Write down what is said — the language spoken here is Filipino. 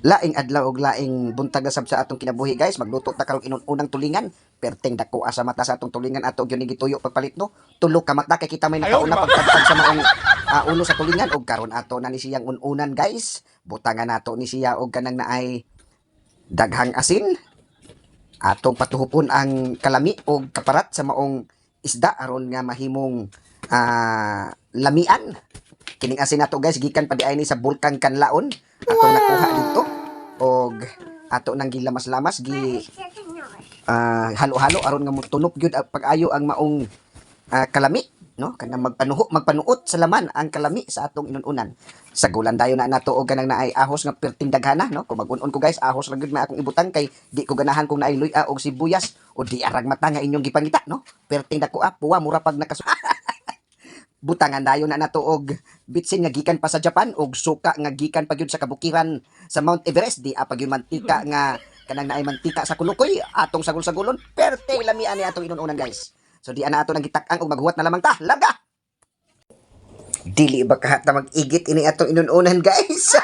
Laing adlaw og laing buntag na sab sa atong kinabuhi guys, magluto ta karong inunang tulingan. Perting dako asa mata sa atong tulingan ato gyud ni gituyo pagpalit no. Tulo ka mata kay kita may nakauna pagtagtag sa maong ulo sa tulingan og karon ato na ni siyang ununan guys. Butangan nato ni siya og kanang naay daghang asin. Atong patuhupon ang kalami og kaparat sa maong isda aron nga mahimong lamian. Kining asin nato guys gikan pa di ay ni sa Bulkang Kanlaon. Atong nakuha dito og ato nang gilamas-lamas halo-halo aron nga motunop gyud pag-ayo ang maong kalami no kanang magpanuot sa laman ang kalami sa atong inununan. Sagulan dayon na nato og kanang naay ahos nga perting daghana no. Kung mag-un-on ko guys, ahos ra gyud na akong ibutang kay di ko ganahan kung naay luya og sibuyas o di arag mata nga inyong gipangita no. Perting dako puwa mura pag butangan dayon na nato og bitsin nga gikan pa sa Japan og suka nga gikan pa gyud sa kabukiran sa Mount Everest. Di pa gyud mantika nga kanang naay mantika sa kulukoy atong sagol-sagolon perte lamian ni atong inununan guys. So di ana ato nang gitak-ang og maghuwat na lamang ta. Larga. Dili ba kahat na mag-igit ini atong inununan guys.